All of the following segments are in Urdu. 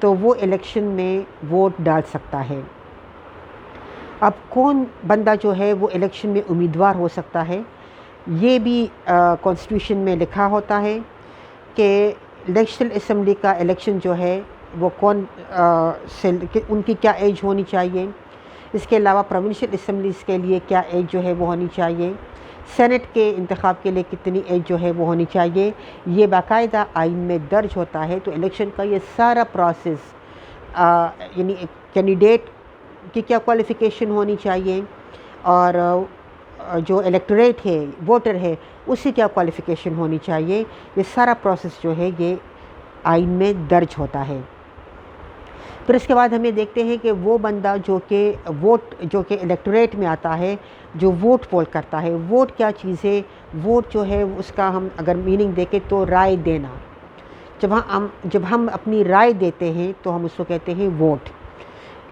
تو وہ الیکشن میں ووٹ ڈال سکتا ہے۔ اب کون بندہ جو ہے وہ الیکشن میں امیدوار ہو سکتا ہے، یہ بھی کانسٹیٹیوشن میں لکھا ہوتا ہے کہ نیشنل اسمبلی کا الیکشن جو ہے وہ کون ان کی کیا ایج ہونی چاہیے، اس کے علاوہ پروونشل اسمبلیز کے لیے کیا ایج جو ہے وہ ہونی چاہیے، سینٹ کے انتخاب کے لیے کتنی ایج جو ہے وہ ہونی چاہیے، یہ باقاعدہ آئین میں درج ہوتا ہے۔ تو الیکشن کا یہ سارا پروسیس، یعنی کینڈیڈیٹ کی کیا کوالیفیکیشن ہونی چاہیے اور جو الیکٹوریٹ ہے، ووٹر ہے، اس کی کیا کوالیفیکیشن ہونی چاہیے، یہ سارا پروسیس جو ہے یہ آئین میں درج ہوتا ہے۔ پھر اس کے بعد ہمیں دیکھتے ہیں کہ وہ بندہ جو کہ الیکٹوریٹ میں آتا ہے، جو ووٹ پول کرتا ہے، ووٹ کیا چیز ہے؟ ووٹ جو ہے اس کا ہم اگر میننگ دیکھیں تو رائے دینا۔ جب ہم اپنی رائے دیتے ہیں تو ہم اس کو کہتے ہیں ووٹ۔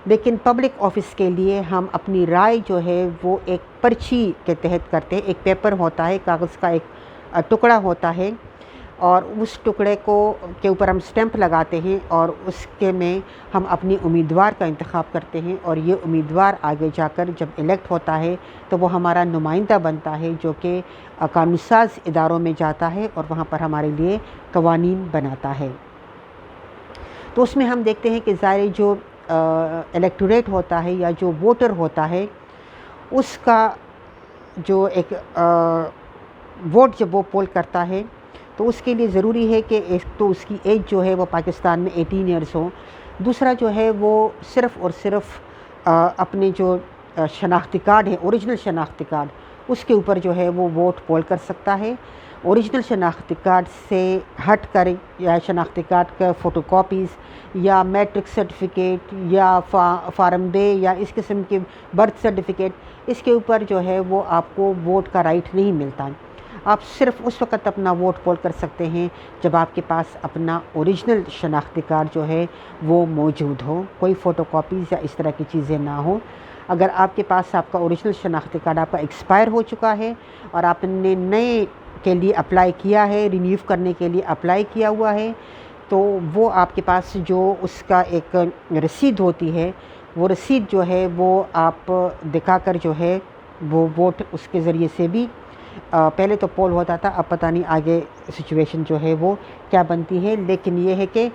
لیکن پبلک آفس کے لیے ہم اپنی رائے جو ہے وہ ایک پرچی کے تحت کرتے ہیں۔ ایک پیپر ہوتا ہے، کاغذ کا ایک ٹکڑا ہوتا ہے، اور اس ٹکڑے کے اوپر ہم سٹیمپ لگاتے ہیں، اور اس کے میں ہم اپنی امیدوار کا انتخاب کرتے ہیں، اور یہ امیدوار آگے جا کر جب الیکٹ ہوتا ہے تو وہ ہمارا نمائندہ بنتا ہے، جو کہ قانون ساز اداروں میں جاتا ہے اور وہاں پر ہمارے لیے قوانین بناتا ہے۔ تو اس میں ہم دیکھتے ہیں کہ ظاہر جو الیکٹوریٹ ہوتا ہے یا جو ووٹر ہوتا ہے، اس کا جو ایک ووٹ جب وہ پول کرتا ہے تو اس کے لیے ضروری ہے کہ ایک تو اس کی ایج جو ہے وہ پاکستان میں 18 ایئرس ہو، دوسرا جو ہے وہ صرف اور صرف اپنے جو شناختی کارڈ ہے، اوریجنل شناختی کارڈ، اس کے اوپر جو ہے وہ ووٹ پول کر سکتا ہے۔ اوریجنل شناختی کارڈ سے ہٹ کر یا شناختی کارڈ کا فوٹو کاپیز یا میٹرک سرٹیفکیٹ یا فارم بے یا اس قسم کے برتھ سرٹیفکیٹ، اس کے اوپر جو ہے وہ آپ کو ووٹ کا رائٹ نہیں ملتا۔ آپ صرف اس وقت اپنا ووٹ پول کر سکتے ہیں جب آپ کے پاس اپنا اوریجنل شناختی کارڈ جو ہے وہ موجود ہو، کوئی فوٹو کاپیز یا اس طرح کی چیزیں نہ ہوں۔ اگر آپ کے پاس آپ کا اوریجنل شناختی کارڈ آپ کا ایکسپائر ہو چکا ہے اور آپ نے نئے کے لیے اپلائی کیا ہے، رینیو کرنے کے لیے اپلائی کیا ہوا ہے، تو وہ آپ کے پاس جو اس کا ایک رسید ہوتی ہے، وہ رسید جو ہے وہ آپ دکھا کر جو ہے وہ ووٹ اس کے ذریعے سے بھی پہلے تو پول ہوتا تھا، اب پتہ نہیں آگے سچویشن جو ہے وہ کیا بنتی ہے، لیکن یہ ہے کہ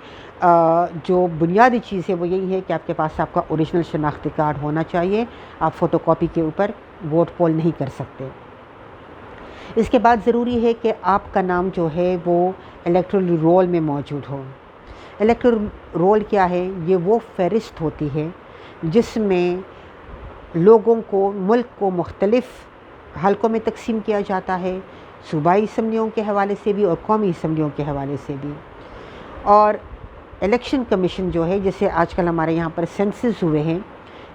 جو بنیادی چیز ہے وہ یہی ہے کہ آپ کے پاس آپ کا اوریجنل شناختی کارڈ ہونا چاہیے۔ آپ فوٹو کاپی کے اوپر ووٹ پول نہیں کر سکتے۔ اس کے بعد ضروری ہے کہ آپ کا نام جو ہے وہ الیکٹرل رول میں موجود ہو۔ الیکٹرل رول کیا ہے؟ یہ وہ فہرست ہوتی ہے جس میں لوگوں کو، ملک کو مختلف حلقوں میں تقسیم کیا جاتا ہے، صوبائی اسمبلیوں کے حوالے سے بھی اور قومی اسمبلیوں کے حوالے سے بھی۔ اور الیکشن کمیشن جو ہے، جیسے آج کل ہمارے یہاں پر سینسز ہوئے ہیں،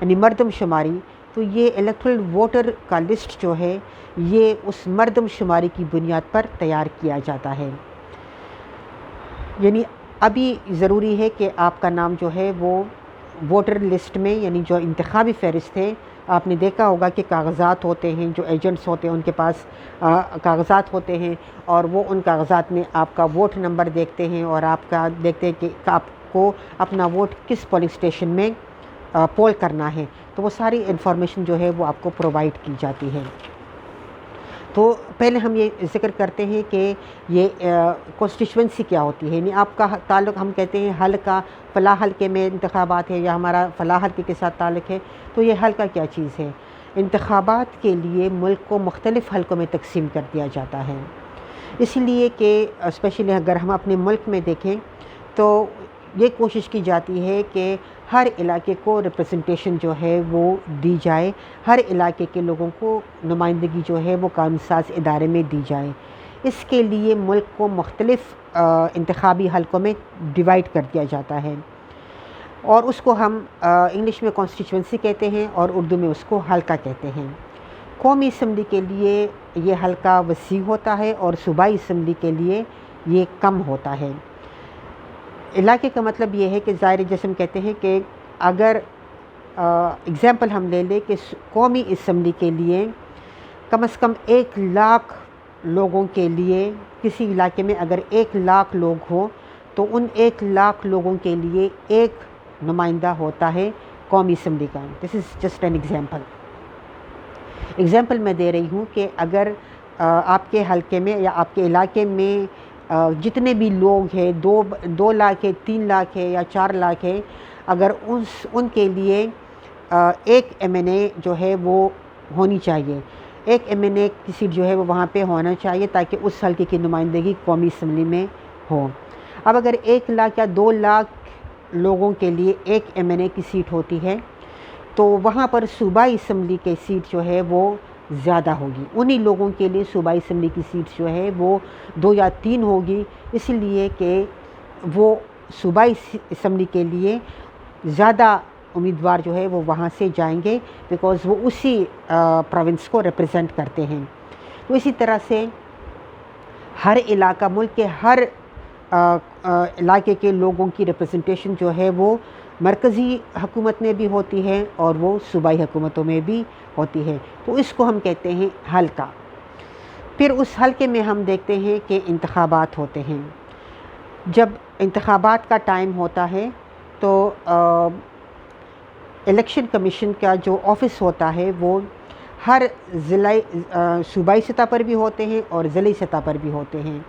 یعنی مردم شماری، تو یہ الیکٹرل ووٹر کا لسٹ جو ہے یہ اس مردم شماری کی بنیاد پر تیار کیا جاتا ہے۔ یعنی ابھی ضروری ہے کہ آپ کا نام جو ہے وہ ووٹر لسٹ میں، یعنی جو انتخابی فہرست ہے، آپ نے دیکھا ہوگا کہ کاغذات ہوتے ہیں، جو ایجنٹس ہوتے ہیں ان کے پاس کاغذات ہوتے ہیں، اور وہ ان کاغذات میں آپ کا ووٹ نمبر دیکھتے ہیں اور آپ کا دیکھتے ہیں کہ آپ کو اپنا ووٹ کس پولنگ اسٹیشن میں پول کرنا ہے، تو وہ ساری انفارمیشن جو ہے وہ آپ کو پرووائڈ کی جاتی ہے۔ تو پہلے ہم یہ ذکر کرتے ہیں کہ یہ کانسٹیچوئنسی کیا ہوتی ہے، یعنی آپ کا تعلق، ہم کہتے ہیں حلقہ، فلاں حلقے میں انتخابات ہے یا ہمارا فلاں حلقے کے ساتھ تعلق ہے، تو یہ حلقہ کیا چیز ہے؟ انتخابات کے لیے ملک کو مختلف حلقوں میں تقسیم کر دیا جاتا ہے، اس لیے کہ اسپیشلی اگر ہم اپنے ملک میں دیکھیں تو یہ کوشش کی جاتی ہے کہ ہر علاقے کو ریپرزنٹیشن جو ہے وہ دی جائے، ہر علاقے کے لوگوں کو نمائندگی جو ہے وہ قانون ساز ادارے میں دی جائے۔ اس کے لیے ملک کو مختلف انتخابی حلقوں میں ڈیوائیڈ کر دیا جاتا ہے، اور اس کو ہم انگلش میں کانسٹیچوئنسی کہتے ہیں اور اردو میں اس کو حلقہ کہتے ہیں۔ قومی اسمبلی کے لیے یہ حلقہ وسیع ہوتا ہے اور صوبائی اسمبلی کے لیے یہ کم ہوتا ہے۔ علاقے کا مطلب یہ ہے کہ ظاہر جیسے ہم کہتے ہیں کہ اگر اگزامپل ہم لے لیں کہ قومی اسمبلی کے لیے کم از کم 1,00,000 لوگوں کے لیے، کسی علاقے میں اگر 1,00,000 لوگ ہوں تو ان 1,00,000 لوگوں کے لیے ایک نمائندہ ہوتا ہے قومی اسمبلی کا. دس از جسٹ این ایگزامپل میں دے رہی ہوں کہ اگر آپ کے حلقے میں یا آپ کے علاقے میں جتنے بھی لوگ ہیں 2 لاکھ ہے 3 لاکھ ہے یا 4 لاکھ ہے، اگر ان کے لیے ایک M&A جو ہے وہ ہونی چاہیے، ایک M&A کی سیٹ جو ہے وہ وہاں پہ ہونا چاہیے تاکہ اس حلقے کی نمائندگی قومی اسمبلی میں ہو. اب اگر 1 لاکھ یا 2 لاکھ لوگوں کے لیے ایک M&A کی سیٹ ہوتی ہے تو وہاں پر صوبائی اسمبلی کی سیٹ جو ہے وہ زیادہ ہوگی. انہی لوگوں کے لیے صوبائی اسمبلی کی سیٹ جو ہے وہ 2 یا 3 ہوگی، اس لیے کہ وہ صوبائی اسمبلی کے لیے زیادہ امیدوار جو ہے وہ وہاں سے جائیں گے بیکاز وہ اسی پروونس کو ریپرزینٹ کرتے ہیں. تو اسی طرح سے ہر علاقہ، ملک کے ہر علاقے کے لوگوں کی ریپرزنٹیشن جو ہے وہ مرکزی حکومت میں بھی ہوتی ہے اور وہ صوبائی حکومتوں میں بھی ہوتی ہے. تو اس کو ہم کہتے ہیں حلقہ. پھر اس حلقے میں ہم دیکھتے ہیں کہ انتخابات ہوتے ہیں. جب انتخابات کا ٹائم ہوتا ہے تو الیکشن کمیشن کا جو آفس ہوتا ہے وہ ہر صوبائی سطح پر بھی ہوتے ہیں اور ضلعی سطح پر بھی ہوتے ہیں.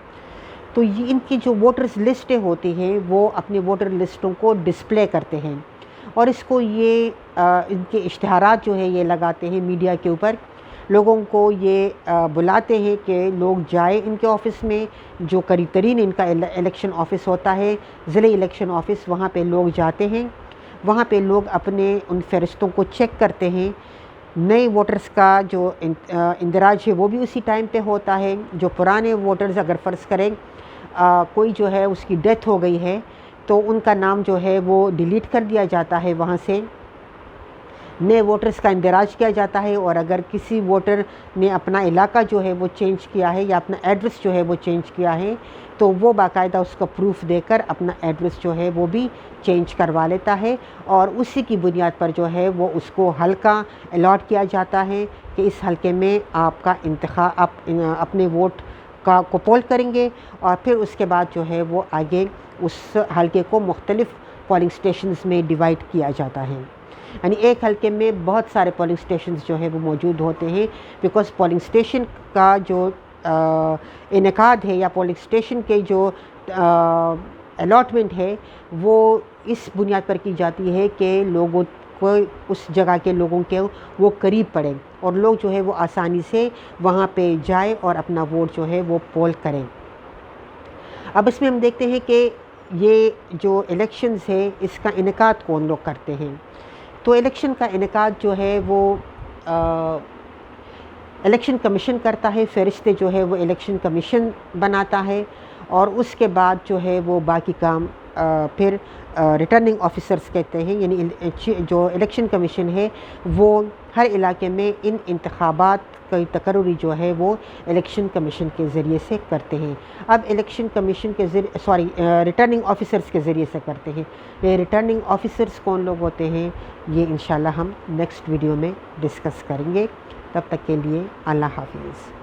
تو یہ ان کی جو ووٹرز لسٹیں ہوتی ہیں وہ اپنے ووٹر لسٹوں کو ڈسپلے کرتے ہیں اور اس کو یہ ان کے اشتہارات جو ہے یہ لگاتے ہیں میڈیا کے اوپر. لوگوں کو یہ بلاتے ہیں کہ لوگ جائیں ان کے آفس میں، جو قریب ترین ان کا الیکشن آفس ہوتا ہے ضلعی الیکشن آفس، وہاں پہ لوگ جاتے ہیں. وہاں پہ لوگ اپنے ان فہرستوں کو چیک کرتے ہیں. نئے ووٹرز کا جو اندراج ہے وہ بھی اسی ٹائم پہ ہوتا ہے. جو پرانے ووٹرز اگر فرض کریں کوئی جو ہے اس کی ڈیتھ ہو گئی ہے تو ان کا نام جو ہے وہ ڈیلیٹ کر دیا جاتا ہے، وہاں سے نئے ووٹرز کا اندراج کیا جاتا ہے. اور اگر کسی ووٹر نے اپنا علاقہ جو ہے وہ چینج کیا ہے یا اپنا ایڈریس جو ہے وہ چینج کیا ہے تو وہ باقاعدہ اس کا پروف دے کر اپنا ایڈریس جو ہے وہ بھی چینج کروا لیتا ہے اور اسی کی بنیاد پر جو ہے وہ اس کو حلقہ الاٹ کیا جاتا ہے کہ اس حلقے میں آپ کا انتخاب، آپ اپنے ووٹ کو پول کریں گے اور پھر اس کے بعد جو ہے وہ آگے اس حلقے کو مختلف پولنگ سٹیشنز میں ڈیوائڈ کیا جاتا ہے. یعنی ایک حلقے میں بہت سارے پولنگ سٹیشنز جو ہے وہ موجود ہوتے ہیں بیکاز پولنگ سٹیشن کا جو انعقاد ہے یا پولنگ سٹیشن کے جو الاٹمنٹ ہے وہ اس بنیاد پر کی جاتی ہے کہ لوگوں کو اس جگہ کے لوگوں کے وہ قریب پڑے اور لوگ جو ہے وہ آسانی سے وہاں پہ جائیں اور اپنا ووٹ جو ہے وہ پول کریں. اب اس میں ہم دیکھتے ہیں کہ یہ جو الیکشنز ہے اس کا انعقاد کون لوگ کرتے ہیں. تو الیکشن کا انعقاد جو ہے وہ الیکشن کمیشن کرتا ہے. فہرستیں جو ہے وہ الیکشن کمیشن بناتا ہے اور اس کے بعد جو ہے وہ باقی کام پھر ریٹرننگ آفیسرز کہتے ہیں. یعنی جو الیکشن کمیشن ہے وہ ہر علاقے میں ان انتخابات کی تقرری جو ہے وہ الیکشن کمیشن کے ذریعے سے کرتے ہیں. اب الیکشن کمیشن کے ذریعے ریٹرننگ آفیسرز کے ذریعے سے کرتے ہیں. یہ ریٹرننگ آفیسرز کون لوگ ہوتے ہیں یہ انشاءاللہ ہم نیکسٹ ویڈیو میں ڈسکس کریں گے. تب تک کے لیے اللہ حافظ.